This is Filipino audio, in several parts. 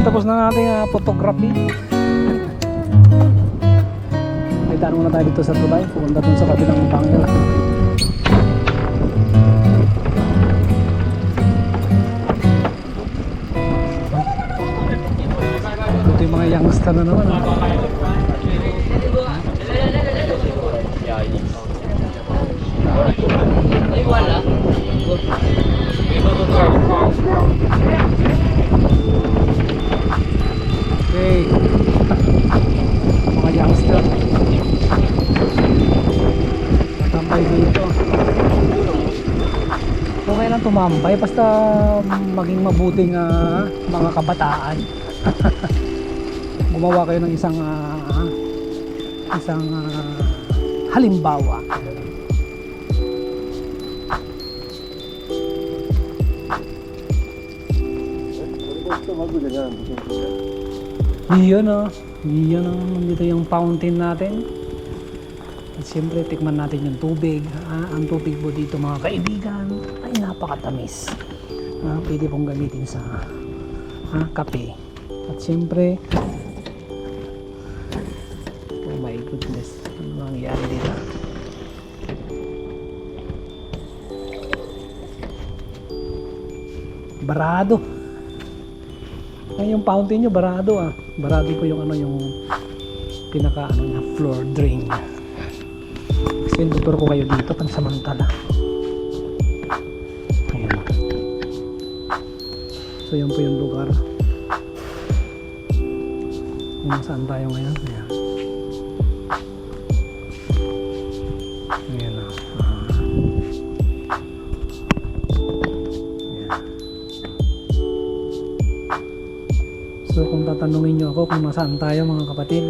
tapos na natin photography. May tanong na tayo dito sa tulay. Pupunta dun sa kabilang bangil. Ito yung mga youngster na naman. Ay, wala. Okay. Mga youngster. Tambay dito. Okay lang tumambay basta maging mabuting mga kabataan. Gumawa kayo ng isang halimbawa. Iyon nandito yung fountain natin. At siyempre tikman natin yung tubig. Ang tubig po dito mga kaibigan ay napakatamis. Pwede pong gamitin sa kape. At siyempre, oh my goodness, ano nangyari dito? Barado. Yung fountain nyo barado barado po yung yung pinaka niya, floor drain niya. Kasi indutor ko kayo dito pansamantala. Ayan. So yan po yung lugar. Kung saan tayo ngayon. Ayan. Ayan Ayan. So kung tatanungin nyo ako kung nasaan tayo mga kapatid.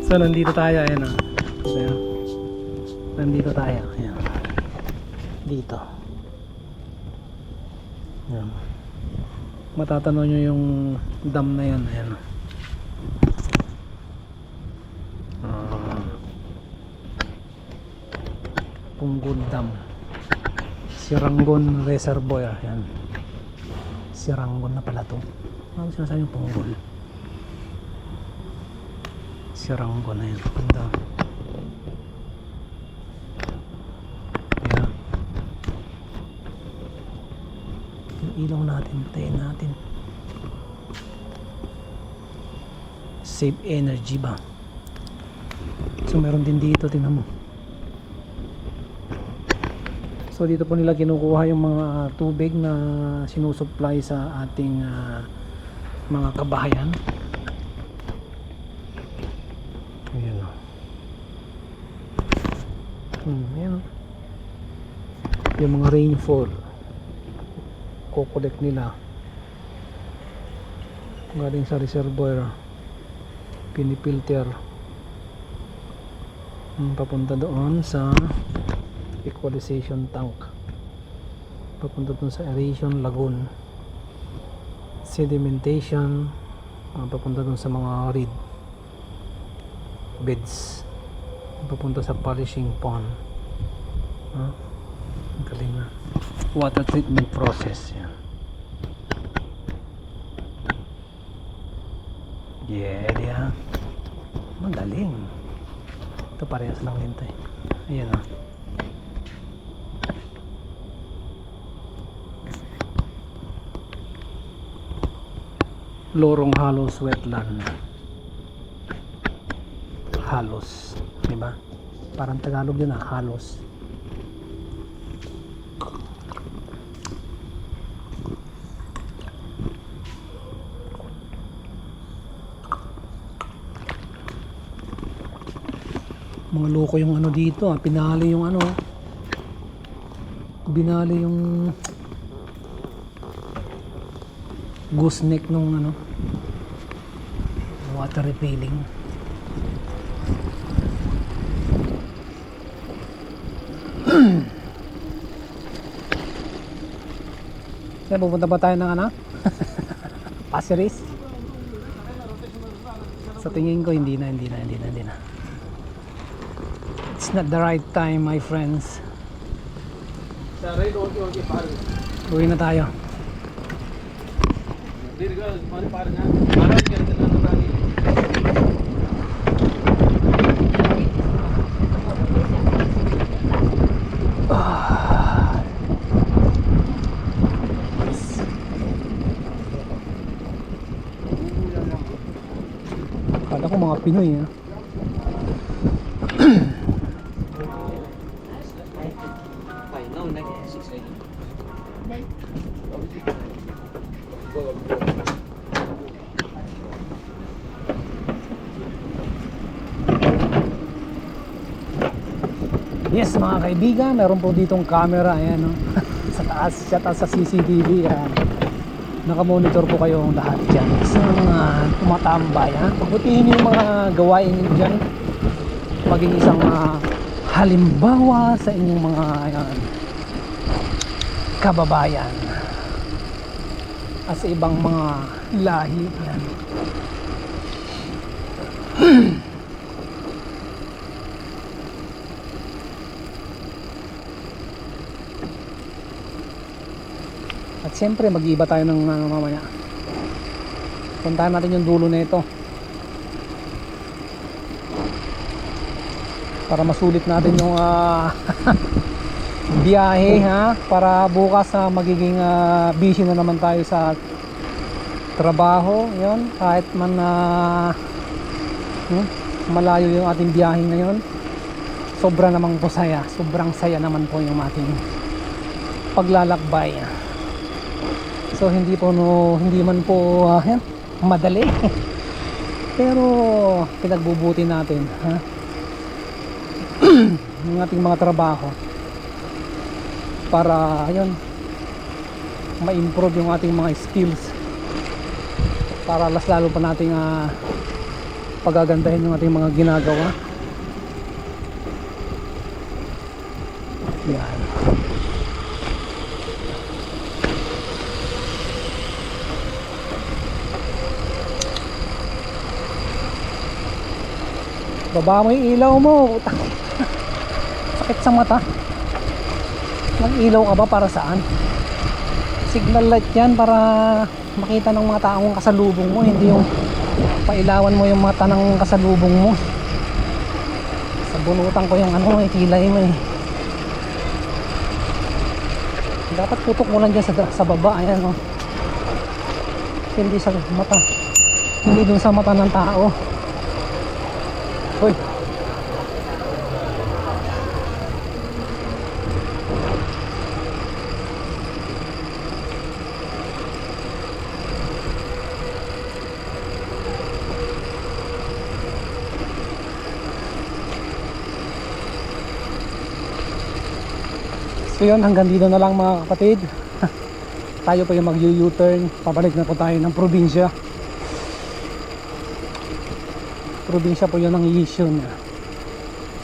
So nandito tayo, ayan nandito tayo, ayan. Dito. Ayan. Matatanong nyo yung dam na yan, ayan. Punggol Dam, Sirangon Reservoir, ayan. Sirangon na pala to. Ano sinasabi yung Punggol? Sirangon na yun. Ganda. Ayan. Yung ilaw natin, tayin natin. Save energy ba? So meron din dito, tingnan mo. So dito po nila kinukuha yung mga tubig na sinusupply sa ating mga kabahayan. Ayan o. Ayan. Yung mga rainfall kukolect nila galing sa reservoir, pinipilter papunta doon sa equalization tank, papunta dun sa aeration lagoon, sedimentation, papunta dun sa mga reed beds, papunta sa polishing pond. Ang galing na water treatment process yan. Yeah, magaling. Ito parehas lang din tayo. Ayan Lorong Halos Wetland. Halos, di ba? Parang Tagalog din halos. Mga loko yung dito, pinali yung binali yung gooseneck nung water repelling. Kaya pupunta ba tayo ng Pasir Ris? Sa tingin ko hindi na. It's not the right time, my friends. Uwi na tayo. Kala ko mga Pinoy ha. Yes mga kaibigan, meron po ditong camera, ayan no? Sa taas, siya taas sa CCTV, ayan. Nakamonitor po kayong lahat dyan sa mga tumatambay ha? Pagbutihin yung mga gawain nyo dyan, maging isang halimbawa sa inyong mga ayan, kababayan at sa ibang mga lahi yan. At siyempre mag-iiba tayo ng mamaya. Puntahan natin yung dulo na ito para masulit natin yung biyahe ha, para bukas magiging busy na naman tayo sa trabaho. Yun, kahit man malayo yung ating biyahe ngayon, sobra namang po saya, sobrang saya naman po yung ating paglalakbay. So hindi man po madali pero pinagbubuti natin ha? Yung ating mga trabaho para ayun ma-improve yung ating mga skills, para lalo pa nating pagagandahin yung ating mga ginagawa. Yan. Baba mo yung ilaw mo. Sakit sa mata. Mag-ilaw ka ba para saan? Signal light yan para makita ng mga taong kasalubong mo, hindi yung pailawan mo yung mata ng kasalubong mo. Sa bunutan ko yung kilay mo eh. Dapat putok mo lang dyan sa baba. Ayan o. Hindi sa mata. Hindi dun sa mata ng tao. Hoy. So yun, hanggang dito na lang mga kapatid. Tayo po yung mag-U-turn. Pabalik na po tayo ng probinsya. Probinsya po yun ng Yishun.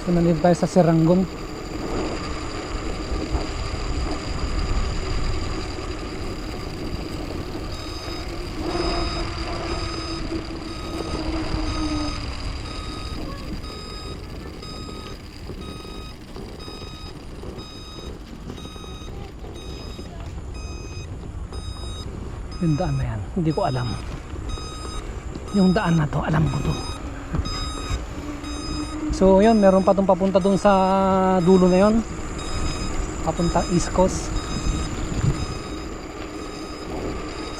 So nandito tayo sa Serangoon. Yung daan na yan, hindi ko alam. Yung daan na to, alam ko to. So yun, meron pa itong papunta dun sa dulo na yun, papunta East Coast.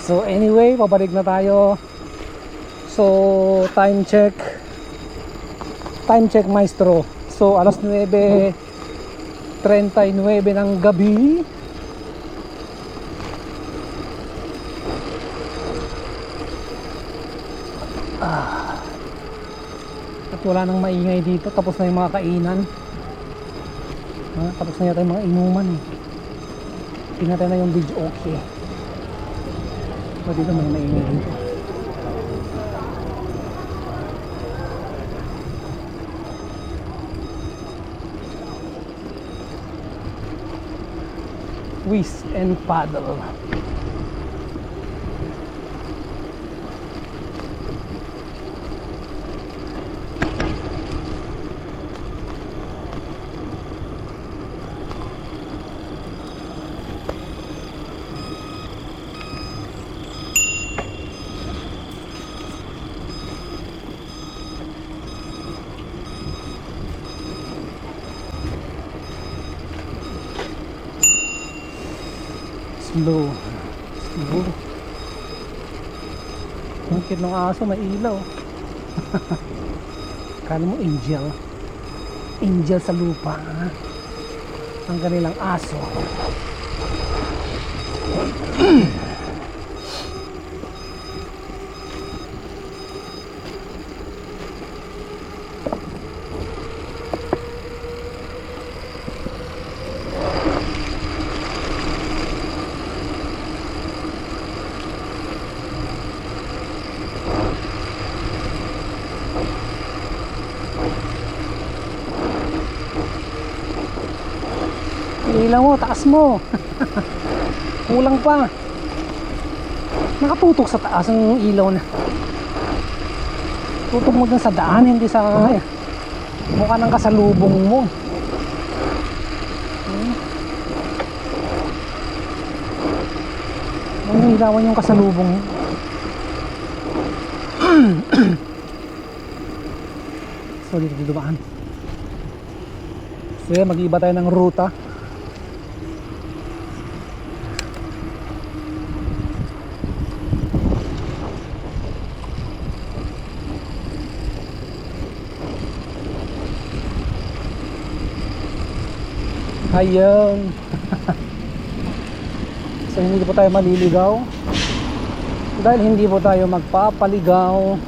So anyway, pabalik na tayo. So time check maestro. So alas 9:39 ng gabi. At wala nang maingay dito. Tapos na yung mga kainan. Tapos na yata yung mga inuman eh. Pinatay na yung video. Okay. So dito may maingay dito. Twist and paddle. Slow. Slow. Ang cute ng aso, may ilaw. Kala mo angel. Angel sa lupa, ha? Ang kanilang aso. Ilaw mo, taas mo. Kulang pa. Nakatutok sa taas ang ilaw na. Tutok mo dun sa daan, hindi sa mukha ng kasalubong mo. Ang ilawan yung kasalubong mo. So dito dudaan. So yan, mag-iiba tayo ng ruta. Ayun. So hindi po tayo maliligaw dahil hindi po tayo magpapaligaw,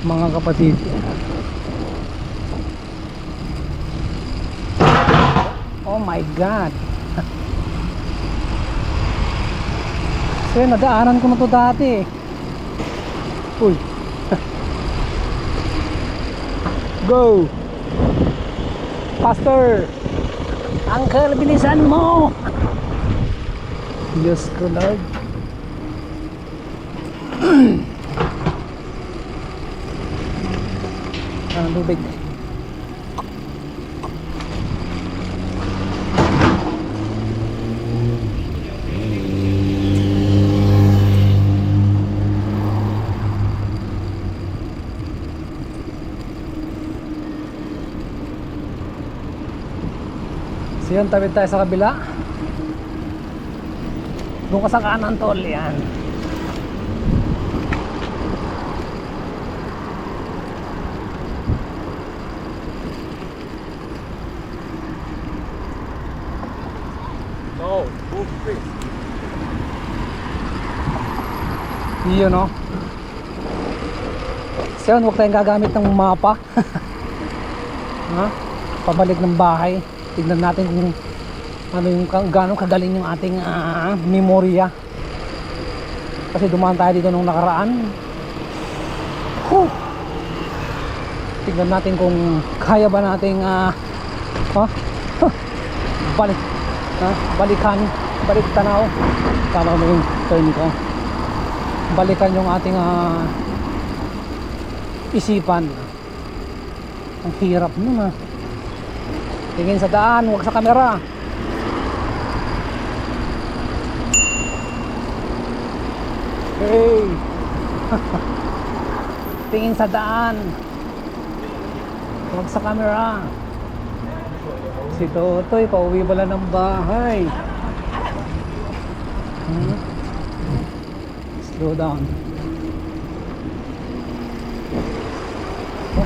mga kapatid. Oh my God. So yun, nadaanan ko na to dati. Uy. Go faster. Uncle, bilisan mo. Diyos ko, Lord. Lubig. So yun, tawid tayo sa kabila. Doon ka sa kanan, tol. Yan. No, move quick. Yun, no? So yun, huwag tayong gagamit ng mapa. Ha? Pabalik ng bahay. Tignan natin kung ano yung gano'ng kagaling yung ating memorya. Kasi dumaan tayo dito nung nakaraan. Tignan natin kung kaya ba nating balik tanaw. Tama mo yung turn ko. Balikan yung ating isipan. Ang hirap nun, tingin sa daan, huwag sa camera. Hey. Tingin sa daan, huwag sa camera. Si Totoy, pauwi pala ng bahay. Slow down.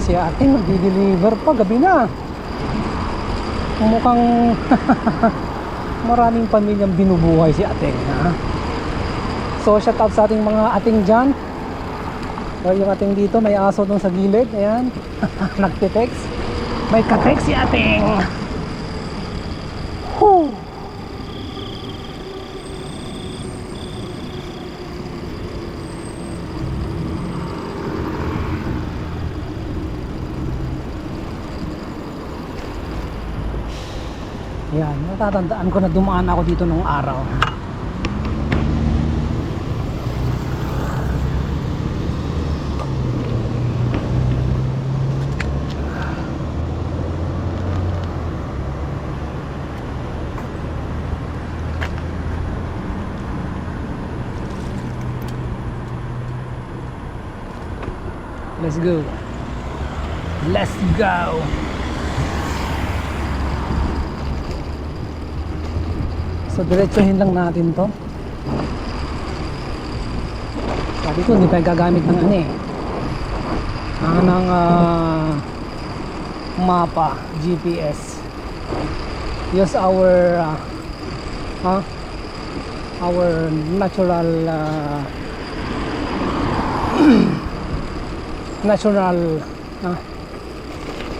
Si ate magdi-deliver pa, gabi na. Mukhang maraming pamilyang binubuhay si ating, ha? So shout out sa ating mga ating dyan. So, yung ating dito may aso dun sa gilid. Ayan. Nagte-text. May ka-text si ating. Whew. Yan, natatandaan ko na dumaan ako dito nung araw. Let's go. Let's go. So diretsuhin lang natin to. Sabi ko hindi pa gagamit ng ano eh, ng mapa, GPS. Use our natural natural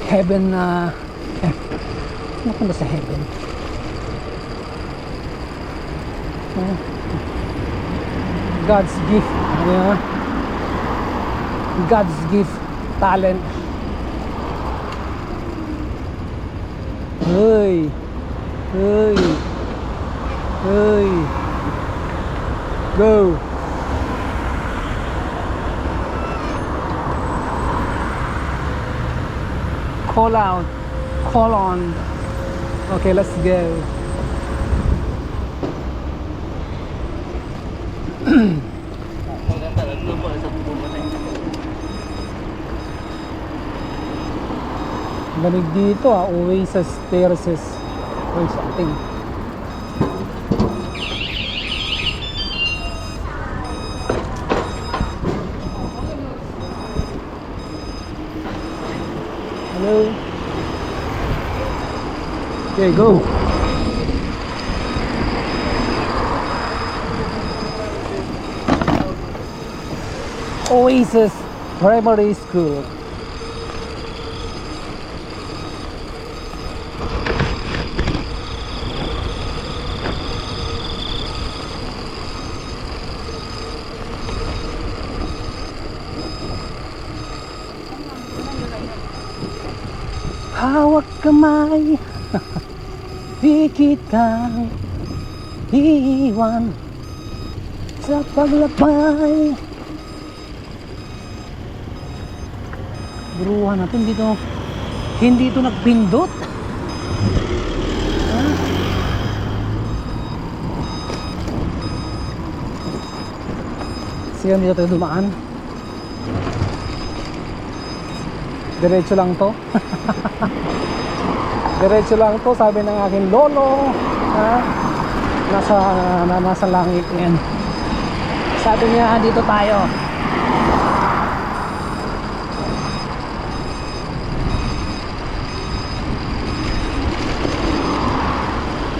heaven ano ba sa heaven? God's gift, God's gift talent. Hey, hey, hey, go. Call out, call on. Okay, let's go. Galing dito Oasis Terraces or something. Hello. Okay, go. Oasis Primary School. Hawak kamay, dikit kang iiwan sa paglakbay. Buruhan natin dito, hindi ito nagpindot. Siya dito tayo dumaan. Diretso lang to. Diretso lang to, sabi ng aking lolo. Nasa langit yan. Sabi niya dito tayo.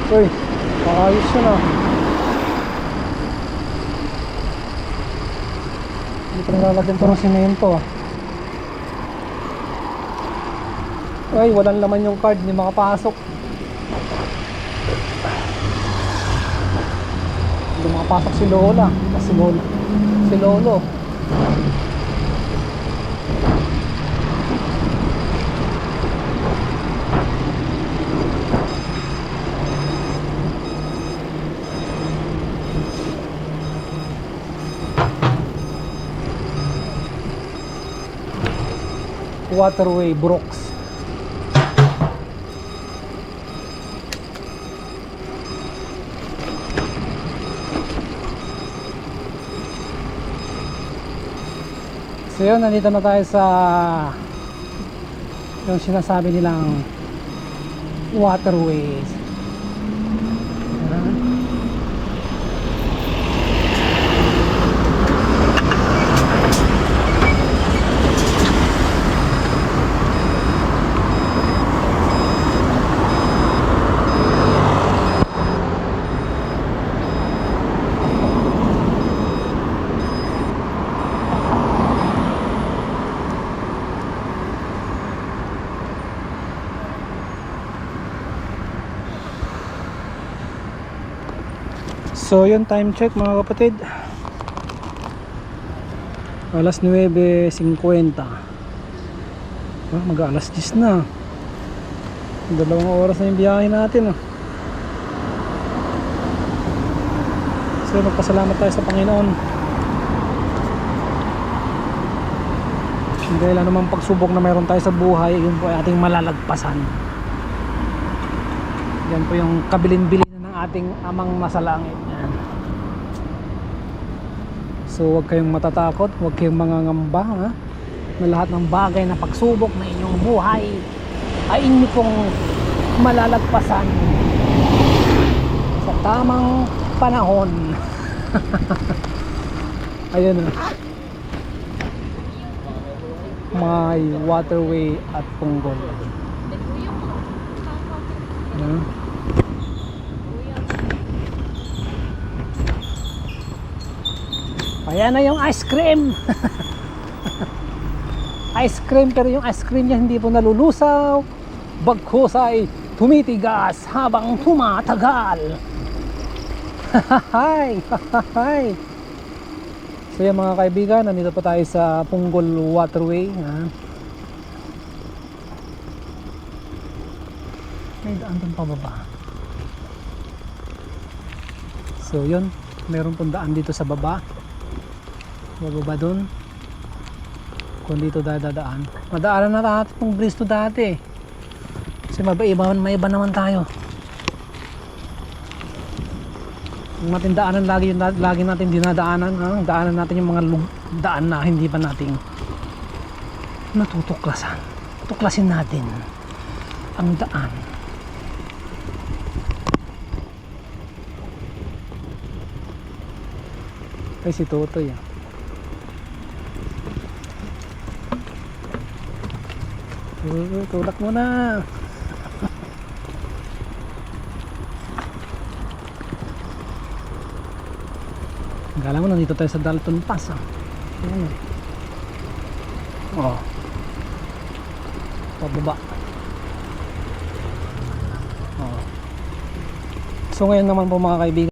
Uy, ayos yun Dito nalalagyan to ng semento Ay, walang laman yung card, hindi makapasok. Hindi makapasok si Lola. Si Lolo. Waterway, Brooks. So yun, nandito na tayo sa yung sinasabi nilang waterways. So yun, time check mga kapatid, alas 9:50. Mag alas 10 na. 2 oras na yung biyahe natin So magpasalamat tayo sa Panginoon dahil anumang pagsubok na mayroon tayo sa buhay, yun po ay ating malalagpasan. Yan po yung kabilin-bilin ng ating amang nasa langit. Yan. So huwag kayong matatakot, huwag kayong mangangamba na lahat ng bagay na pagsubok na inyong buhay ay inyo pong malalagpasan sa Tamang panahon. Ayun na. May waterway at Punggol. Ayan. Ayan na yung ice cream. Ice cream, pero yung ice cream niya hindi po nalulusaw, bagkus ay tumitigas habang tumatagal. Hahay, hahay. So yan mga kaibigan, nandito po tayo sa Punggol Waterway. May daan doon pababa. So yun, meron pong daan dito sa baba. Bababa doon. Kung dito dadaan, madaanan na natin itong bridge to dati, kasi may iba naman tayo. Yung matindaanan lagi natin dinadaanan, daanan natin yung mga daan na hindi pa nating tuklasin natin ang daan. Ay, si Totoy tulak mo na. Kala mo nandito tayo sa Dalton Pass. Ayan. Pababa. So ngayon naman po mga kaibigan,